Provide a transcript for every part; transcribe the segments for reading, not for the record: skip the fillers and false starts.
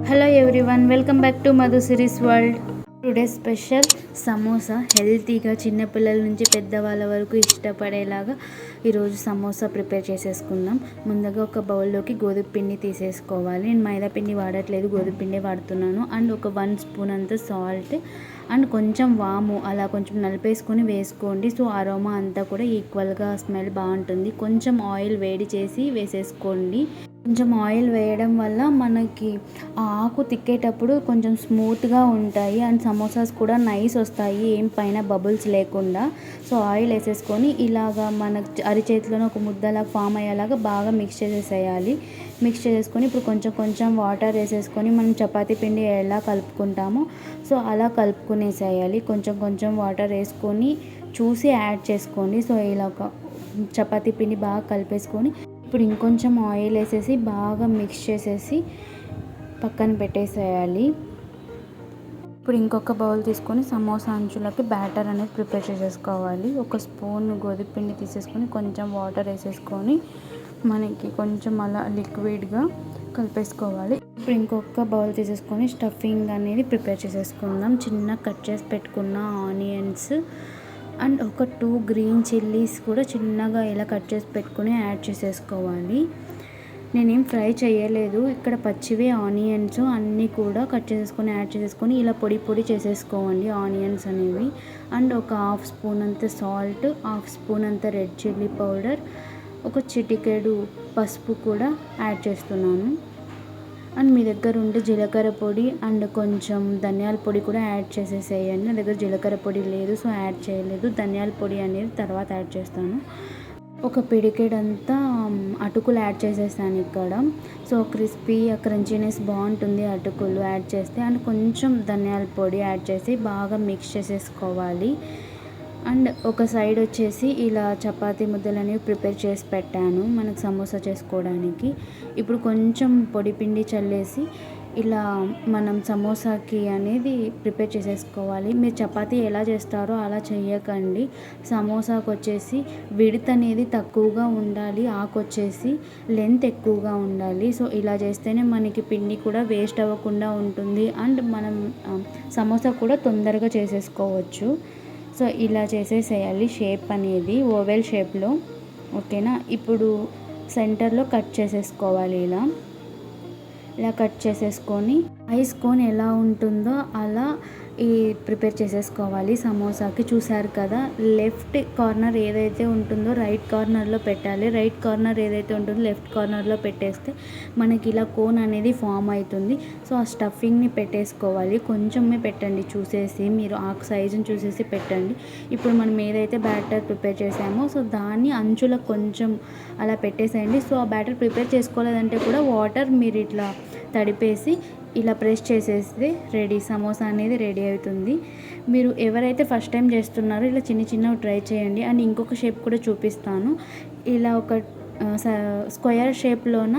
Hello everyone, welcome back to Madhu series world. Today special samosa. హెల్తీగా చిన్నపిల్లల నుంచి పెద్దవాళ్ళ వరకు ఇష్టపడేలాగా ఈరోజు సమోసా ప్రిపేర్ చేసేసుకుందాం. ముందుగా ఒక బౌల్లోకి గోధుమ పిండి తీసేసుకోవాలి. నేను మైదా పిండి వాడట్లేదు, గోధుమ పిండి వాడుతున్నాను. అండ్ ఒక 1 స్పూన్ అంత సాల్ట్ అండ్ కొంచెం వాము అలా కొంచెం నలిపేసుకొని వేసుకోండి. సో అరోమా అంతా కూడా ఈక్వల్గా స్మెల్ బాగుంటుంది. కొంచెం ఆయిల్ వేడి చేసి వేసేసుకోండి. కొంచెం ఆయిల్ వేయడం వల్ల మనకి ఆకు తిక్కేటప్పుడు కొంచెం స్మూత్గా ఉంటాయి అండ్ సమోసాస్ కూడా నైస్ వస్తాయి, ఏం పైన బబుల్స్ లేకుండా. సో ఆయిల్ వేసేసుకొని ఇలాగా మన అరిచేతిలోనే ఒక ముద్దలా ఫామ్ అయ్యేలాగా బాగా మిక్స్ చేసేసేయాలి. మిక్స్ చేసేసుకొని ఇప్పుడు కొంచెం కొంచెం వాటర్ వేసేసుకొని మనం చపాతీ పిండి ఎలా కలుపుకుంటామో సో అలా కలుపుకునేసేయాలి. కొంచెం కొంచెం వాటర్ వేసుకొని చూసి యాడ్ చేసుకోండి. సో ఇలా చపాతీ పిండి బాగా కలిపేసుకొని ఇప్పుడు ఇంకొంచెం ఆయిల్ వేసేసి బాగా మిక్స్ చేసేసి పక్కన పెట్టేసేయాలి. ఇప్పుడు ఇంకొక బౌల్ తీసుకొని సమోసా అంచులకి బ్యాటర్ అనేది ప్రిపేర్ చేసేసుకోవాలి. ఒక స్పూన్ గోధుమ పిండి తీసేసుకొని కొంచెం వాటర్ వేసేసుకొని మనకి కొంచెం అలా లిక్విడ్గా కలిపేసుకోవాలి. ఇప్పుడు ఇంకొక బౌల్ తీసేసుకొని స్టఫింగ్ అనేది ప్రిపేర్ చేసేసుకుందాం. చిన్న కట్ చేసి పెట్టుకున్న ఆనియన్స్ అండ్ ఒక 2 గ్రీన్ చిల్లీస్ కూడా చిన్నగా ఇలా కట్ చేసి పెట్టుకుని యాడ్ చేసేసుకోవాలి. నేనేం ఫ్రై చేయలేదు, ఇక్కడ పచ్చివే ఆనియన్స్ అన్నీ కూడా కట్ చేసేసుకొని యాడ్ చేసేసుకొని ఇలా పొడి పొడి చేసేసుకోవాలి ఆనియన్స్ అనేవి. అండ్ ఒక 1/2 స్పూన్ అంత సాల్ట్, 1/2 స్పూన్ అంత రెడ్ చిల్లీ పౌడర్, ఒక చిటికెడు పసుపు కూడా యాడ్ చేస్తున్నాను. అండ్ మీ దగ్గర ఉంటే జీలకర్ర పొడి అండ్ కొంచెం ధనియాల పొడి కూడా యాడ్ చేసేసేయండి. నా దగ్గర జీలకర్ర పొడి లేదు, సో యాడ్ చేయలేదు. ధనియాల పొడి అనేది తర్వాత యాడ్ చేస్తాను. ఒక పిడికెడంతా అటుకులు యాడ్ చేసేసాను ఇక్కడ. సో క్రిస్పీ క్రంచీనెస్ బాగుంటుంది అటుకులు యాడ్ చేస్తే. అండ్ కొంచెం ధనియాల పొడి యాడ్ చేసి బాగా మిక్స్ చేసేసుకోవాలి. అండ్ ఒక సైడ్ వచ్చేసి ఇలా చపాతీ ముద్దలు అనేవి ప్రిపేర్ చేసి పెట్టాను మనకు సమోసా చేసుకోవడానికి. ఇప్పుడు కొంచెం పొడి పిండి చల్లేసి ఇలా మనం సమోసాకి అనేది ప్రిపేర్ చేసేసుకోవాలి. మీరు చపాతీ ఎలా చేస్తారో అలా చేయకండి. సమోసాకు వచ్చేసి విడత్ అనేది తక్కువగా ఉండాలి, ఆకు వచ్చేసి లెంత్ ఎక్కువగా ఉండాలి. సో ఇలా చేస్తేనే మనకి పిండి కూడా వేస్ట్ అవ్వకుండా ఉంటుంది అండ్ మనం సమోసా కూడా తొందరగా చేసేసుకోవచ్చు. సో ఇలా చేసేసేయాలి షేప్ అనేది ఓవెల్ షేప్లో. ఓకేనా, ఇప్పుడు సెంటర్లో కట్ చేసేసుకోవాలి. ఇలా కట్ చేసేసుకొని ఐస్ కోన్ ఎలా ఉంటుందో అలా ప్రిపేర్ చేసేసుకోవాలి సమోసాకి. చూసారు కదా, లెఫ్ట్ కార్నర్ ఏదైతే ఉంటుందో రైట్ కార్నర్లో పెట్టాలి, రైట్ కార్నర్ ఏదైతే ఉంటుందో లెఫ్ట్ కార్నర్లో పెట్టేస్తే మనకి ఇలా కోన్ అనేది ఫామ్ అవుతుంది. సో ఆ స్టఫింగ్ని పెట్టేసుకోవాలి. కొంచెమే పెట్టండి చూసేసి, మీరు ఆ సైజుని చూసేసి పెట్టండి. ఇప్పుడు మనం ఏదైతే బ్యాటర్ ప్రిపేర్ చేసామో సో దాన్ని అంచులకు కొంచెం అలా పెట్టేసేయండి. సో ఆ బ్యాటర్ ప్రిపేర్ చేసుకోలేదంటే కూడా వాటర్ మీరు ఇట్లా తడిపేసి ఇలా ప్రెస్ చేసేస్తే రెడీ, సమోసా అనేది రెడీ అవుతుంది. మీరు ఎవరైతే ఫస్ట్ టైం చేస్తున్నారో ఇలా చిన్న చిన్నవి ట్రై చేయండి. అండ్ ఇంకొక షేప్ కూడా చూపిస్తాను. ఇలా ఒక స్క్వేర్ షేప్లోన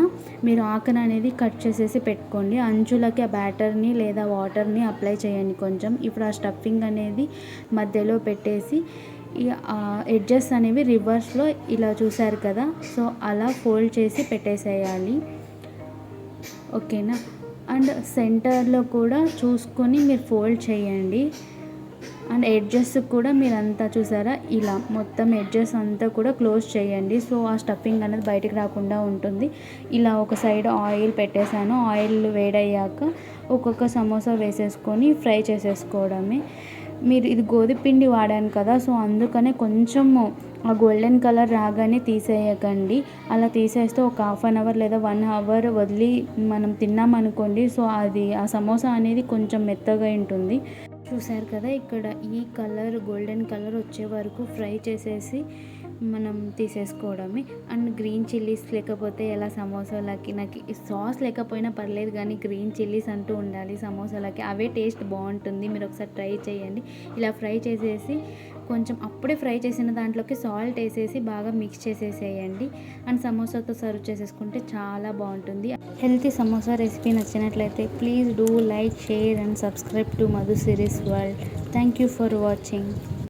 మీరు ఆకును అనేది కట్ చేసేసి పెట్టుకోండి. అంచులకి ఆ బ్యాటర్ని లేదా వాటర్ని అప్లై చేయండి కొంచెం. ఇప్పుడు ఆ స్టఫింగ్ అనేది మధ్యలో పెట్టేసి ఎడ్జెస్ అనేవి రివర్స్లో ఇలా చూసారు కదా, సో అలా ఫోల్డ్ చేసి పెట్టేసేయాలి. ఓకేనా, అండ్ సెంటర్లో కూడా చూసుకొని మీరు ఫోల్డ్ చేయండి. అండ్ ఎడ్జెస్ కూడా మీరు అంతా చూసారా, ఇలా మొత్తం ఎడ్జెస్ అంతా కూడా క్లోజ్ చేయండి. సో ఆ స్టఫింగ్ అనేది బయటికి రాకుండా ఉంటుంది. ఇలా ఒక సైడ్ ఆయిల్ పెట్టేశాను. ఆయిల్ వేడయ్యాక ఒక్కొక్క సమోసా వేసేసుకొని ఫ్రై చేసేసుకోవడమే. మీరు ఇది గోధుమ పిండి వాడాను కదా, సో అందుకనే కొంచెము ఆ గోల్డెన్ కలర్ రాగానే తీసేయకండి. అలా తీసేస్తే ఒక 1/2 అవర్ లేదా 1 అవర్ వదిలి మనం తిన్నామనుకోండి, సో అది ఆ సమోసా అనేది కొంచెం మెత్తగా ఉంటుంది. చూసారు కదా, ఇక్కడ ఈ కలర్ గోల్డెన్ కలర్ వచ్చే వరకు ఫ్రై చేసేసి మనం తీసేసుకోవడమే. అండ్ గ్రీన్ చిల్లీస్ లేకపోతే ఎలా సమోసాలకి, నాకు సాస్ లేకపోయినా పర్లేదు కానీ గ్రీన్ చిల్లీస్ అంటూ ఉండాలి సమోసాలకి, అవే టేస్ట్ బాగుంటుంది. మీరు ఒకసారి ట్రై చేయండి. ఇలా ఫ్రై చేసేసి కొంచెం అప్పుడే ఫ్రై చేసిన దాంట్లోకి సాల్ట్ వేసేసి బాగా మిక్స్ చేసేసేయండి. అండ్ సమోసాతో సర్వ్ చేసేసుకుంటే చాలా బాగుంటుంది. హెల్తీ సమోసా రెసిపీ నచ్చినట్లయితే please do like, share and subscribe to Madhu series world. Thank you for watching.